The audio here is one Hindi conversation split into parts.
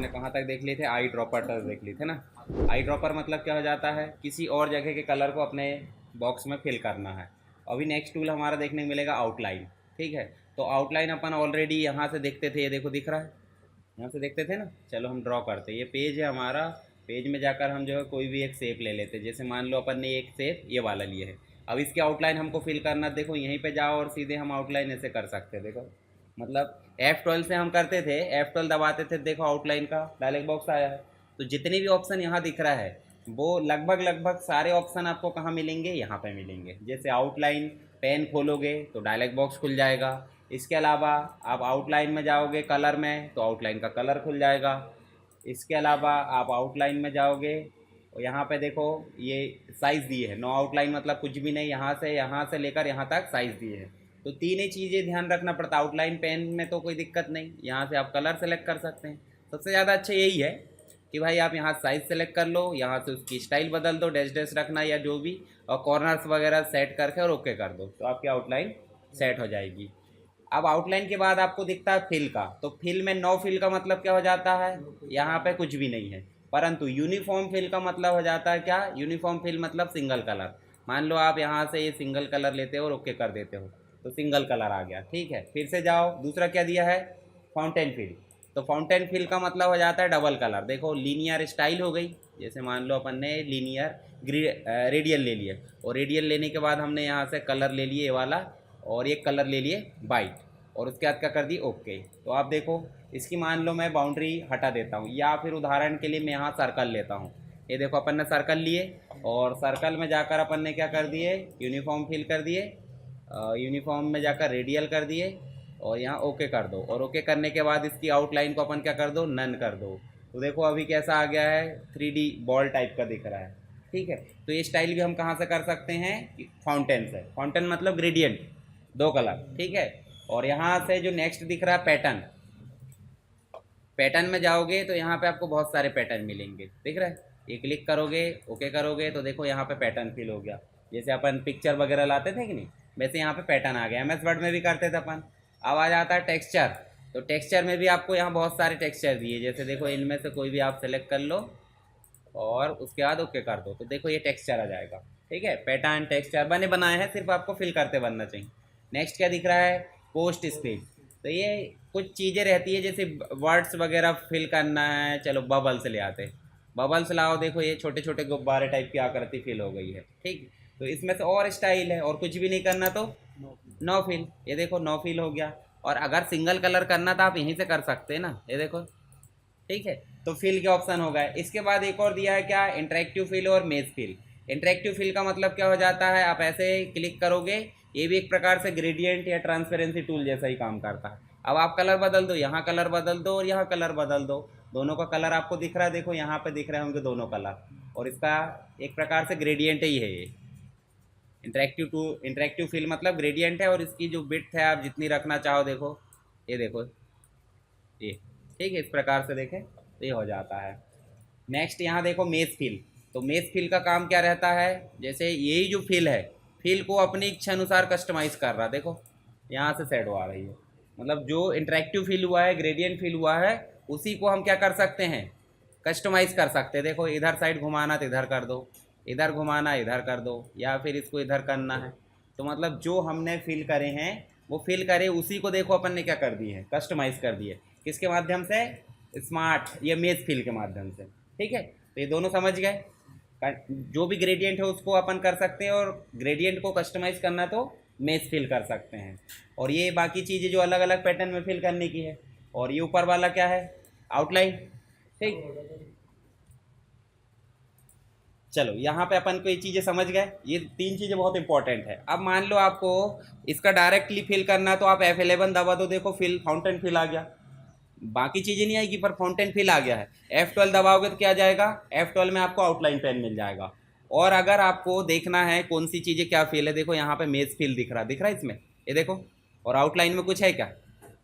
हमने कहाँ तक देख लिए थे, आई ड्रॉपर तक देख लिए थे ना। आई ड्रॉपर मतलब क्या हो जाता है, किसी और जगह के कलर को अपने बॉक्स में फिल करना है। अभी नेक्स्ट टूल हमारा देखने को मिलेगा आउटलाइन। ठीक है, तो आउटलाइन अपन ऑलरेडी यहाँ से देखते थे, ये देखो दिख रहा है, यहाँ से देखते थे ना। चलो हम ड्रॉ करते हैं, ये पेज है हमारा। पेज में जाकर हम जो है कोई भी एक शेप ले लेते हैं। जैसे मान लो अपन ने एक शेप ये वाला लिया है, अब इसकी आउटलाइन हमको फिल करना। देखो यहीं पे जाओ और सीधे हम आउटलाइन ऐसे कर सकते हैं। देखो मतलब F12 से हम करते थे, F12 दबाते थे, देखो आउटलाइन का डायलॉग बॉक्स आया है। तो जितने भी ऑप्शन यहाँ दिख रहा है वो लगभग सारे ऑप्शन आपको कहाँ मिलेंगे, यहाँ पे मिलेंगे। जैसे आउटलाइन पेन खोलोगे तो डायलॉग बॉक्स खुल जाएगा। इसके अलावा आप आउटलाइन में जाओगे कलर में तो आउटलाइन का कलर खुल जाएगा। इसके अलावा आप आउटलाइन में जाओगे और यहाँ पे देखो ये साइज़ दिए है, नो आउटलाइन मतलब कुछ भी नहीं, यहाँ से लेकर यहाँ तक साइज़ दिए है। तो तीन ही चीज़ें ध्यान रखना पड़ता है। आउटलाइन पेन में तो कोई दिक्कत नहीं, यहाँ से आप कलर सेलेक्ट कर सकते हैं। सबसे ज़्यादा अच्छा यही है कि भाई आप यहाँ साइज़ सेलेक्ट कर लो, यहाँ से उसकी स्टाइल बदल दो, डैश डैश रखना या जो भी, और कॉर्नर्स वगैरह सेट करके और ओके कर दो तो आपकी आउटलाइन सेट हो जाएगी। अब आउटलाइन के बाद आपको दिखता है फिल का, तो फिल में नो फिल का मतलब क्या हो जाता है, यहाँ पे कुछ भी नहीं है। परंतु यूनिफॉर्म फिल का मतलब हो जाता है क्या, यूनिफॉर्म फिल मतलब सिंगल कलर। मान लो आप यहाँ से ये सिंगल कलर लेते हो और ओके कर देते हो तो सिंगल कलर आ गया। ठीक है, फिर से जाओ, दूसरा क्या दिया है, फाउंटेन फिल। तो फाउंटेन फिल का मतलब हो जाता है डबल कलर। देखो लीनियर स्टाइल हो गई, जैसे मान लो अपन ने लीनियर रेडियल ले लिया, और रेडियल लेने के बाद हमने यहाँ से कलर ले लिए ये वाला, और ये कलर ले लिए वाइट, और उसके बाद क्या कर दी ओके। तो आप देखो इसकी मान लो मैं बाउंड्री हटा देता हूँ, या फिर उदाहरण के लिए मैं यहाँ सर्कल लेता हूँ। ये देखो अपन ने सर्कल लिए और सर्कल में जाकर अपन ने क्या कर दिए, यूनिफॉर्म फिल कर दिए, यूनिफॉर्म में जाकर रेडियल कर दिए और यहाँ ओके कर दो। और ओके करने के बाद इसकी आउटलाइन को अपन क्या कर दो, नन कर दो। तो देखो अभी कैसा आ गया है, 3D बॉल टाइप का दिख रहा है। ठीक है, तो ये स्टाइल भी हम कहाँ से कर सकते हैं, फाउंटेन से। फाउंटेन मतलब ग्रेडियंट, दो कलर। ठीक है, और यहाँ से जो नेक्स्ट दिख रहा है पैटर्न, पैटर्न में जाओगे तो यहाँ पे आपको बहुत सारे पैटर्न मिलेंगे, दिख रहा है। ये क्लिक करोगे ओके करोगे तो देखो यहाँ पे पैटर्न फिल हो गया। जैसे अपन पिक्चर वगैरह लाते थे कि नहीं, वैसे यहाँ पे पैटर्न आ गया। MS वर्ड में भी करते थे अपन। अब आ जाता है टेक्सचर, तो टेक्सचर में भी आपको यहाँ बहुत सारे टेक्सचर दिए। जैसे देखो इनमें से कोई भी आप सेलेक्ट कर लो और उसके बाद ओके कर दो तो देखो ये टेक्सचर आ जाएगा। ठीक है, पैटर्न टेक्सचर बने बनाए हैं, सिर्फ आपको फिल करते बनना चाहिए। नेक्स्ट क्या दिख रहा है, पोस्ट स्क्रिप्ट। तो ये कुछ चीज़ें रहती है, जैसे वर्ड्स वगैरह फिल करना है। चलो बबल्स ले आते, बबल्स लाओ, देखो ये छोटे छोटे गुब्बारे टाइप की आकृति फिल हो गई है। ठीक, तो इसमें से और स्टाइल है, और कुछ भी नहीं करना तो नो फिल। ये देखो नो फिल हो गया। और अगर सिंगल कलर करना तो आप यहीं से कर सकते हैं ना, ये देखो। ठीक है, तो फिल के ऑप्शन हो गए। इसके बाद एक और दिया है क्या, इंटरेक्टिव फिल और मेज फिल। इंटरेक्टिव फिल का मतलब क्या हो जाता है, आप ऐसे क्लिक करोगे, ये भी एक प्रकार से ग्रेडियंट या ट्रांसपेरेंसी टूल जैसा ही काम करता है। अब आप कलर बदल दो, यहाँ कलर बदल दो और यहाँ कलर बदल दो, दोनों का कलर आपको दिख रहा है। देखो यहाँ पे दिख रहे होंगे दोनों कलर, और इसका एक प्रकार से ग्रेडियंट ही है ये। इंटरेक्टिव फिल मतलब ग्रेडियंट है, और इसकी जो विड्थ है आप जितनी रखना चाहो, देखो ये देखो ये। ठीक है, इस प्रकार से देखें तो ये हो जाता है। नेक्स्ट यहाँ देखो मेज फिल। तो मेज फिल का काम क्या रहता है, जैसे यही जो फिल है, फिल को अपनी इच्छा अनुसार कस्टमाइज कर रहा, देखो यहाँ से सेट आ रही है। मतलब जो इंटरेक्टिव फिल हुआ है, ग्रेडियंट फिल हुआ है, उसी को हम क्या कर सकते हैं, कस्टमाइज़ कर सकते हैं। देखो इधर साइड घुमाना तो इधर कर दो, इधर घुमाना इधर कर दो, या फिर इसको इधर करना है। तो मतलब जो हमने फिल करे हैं वो फिल करे, उसी को देखो अपन ने क्या कर दी है, कस्टमाइज़ कर दी है। किसके माध्यम से, स्मार्ट या मेज फिल के माध्यम से। ठीक है, तो ये दोनों समझ गए। जो भी ग्रेडियंट है उसको अपन कर सकते हैं, और ग्रेडियंट को कस्टमाइज़ करना तो मेज फिल कर सकते हैं। और ये बाकी चीज़ें जो अलग अलग पैटर्न में फिल करने की है। और ये ऊपर वाला क्या है, आउटलाइन। ठीक, चलो यहाँ पे अपन को ये चीज़ें समझ गए। ये तीन चीज़ें बहुत इंपॉर्टेंट है। अब मान लो आपको इसका डायरेक्टली फिल करना है तो आप F11 दबा दो, देखो फिल फाउंटेन फिल आ गया। बाकी चीज़ें नहीं आएगी पर फाउंटेन फिल आ गया है। F12 दबाओगे तो क्या आ जाएगा, F12 में आपको आउटलाइन पेन मिल जाएगा। और अगर आपको देखना है कौन सी चीज़ें क्या फिल है, देखो यहाँ पे मेज फिल दिख रहा है इसमें, ये देखो। और आउटलाइन में कुछ है क्या,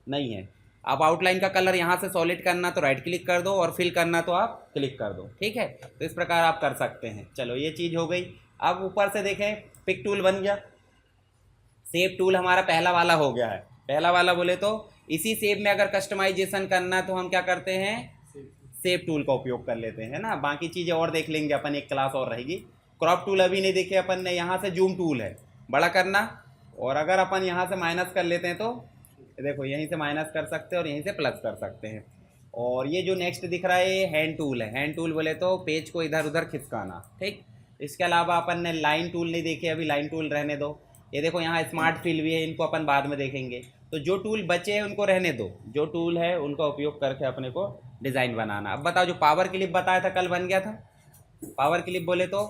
नहीं है। आप आउटलाइन का कलर यहाँ से सॉलिड करना तो राइट क्लिक कर दो, और फिल करना तो आप क्लिक कर दो। ठीक है, तो इस प्रकार आप कर सकते हैं। चलो ये चीज़ हो गई। अब ऊपर से देखें, पिक टूल बन गया, शेप टूल हमारा पहला वाला हो गया है। पहला वाला बोले तो इसी शेप में अगर कस्टमाइजेशन करना तो हम क्या करते हैं, शेप टूल का उपयोग कर लेते हैं ना। बाकी चीज़ें और देख लेंगे अपन, एक क्लास और रहेगी। क्रॉप टूल अभी नहीं देखे अपन ने। यहाँ से जूम टूल है, बड़ा करना, और अगर अपन यहाँ से माइनस कर लेते हैं तो देखो यहीं से माइनस कर सकते हैं और यहीं से प्लस कर सकते हैं। और ये जो नेक्स्ट दिख रहा है ये हैंड टूल है। हैंड टूल बोले तो पेज को इधर उधर खिसकाना, ठीक। इसके अलावा अपन ने लाइन टूल नहीं देखे अभी, लाइन टूल रहने दो। ये देखो यहाँ स्मार्ट फिल भी है, इनको अपन बाद में देखेंगे। तो जो टूल बचे हैं उनको रहने दो, जो टूल है उनका उपयोग करके अपने को डिज़ाइन बनाना। अब बताओ, जो पावर क्लिप बताया था कल बन गया था? पावर क्लिप बोले तो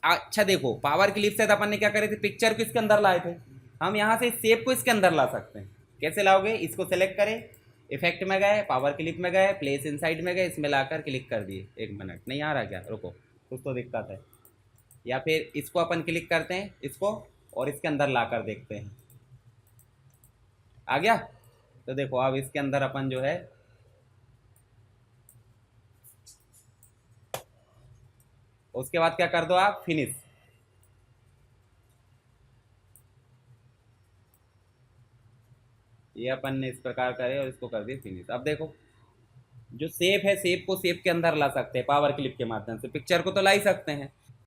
अच्छा देखो, पावर क्लिप से अपन ने क्या करे थे, पिक्चर को इसके अंदर लाए थे। हम यहाँ से शेप को इसके अंदर ला सकते हैं। कैसे लाओगे, इसको सेलेक्ट करें, इफेक्ट में गए, पावर क्लिप में गए, प्लेस इनसाइड में गए, इसमें लाकर क्लिक कर दिए। एक मिनट, नहीं आ रहा क्या, रुको, कुछ तो दिक्कत है। या फिर इसको अपन क्लिक करते हैं इसको, और इसके अंदर लाकर देखते हैं, आ गया। तो देखो अब इसके अंदर अपन जो है उसके बाद क्या कर दो आप, फिनिश। ये अपन ने इस प्रकार करे और इसको कर दिए फिनिश। अब देखो जो शेप है, शेप को शेप के अंदर ला सकते हैं पावर क्लिप के माध्यम से। पिक्चर को तो ला ही सकते हैं,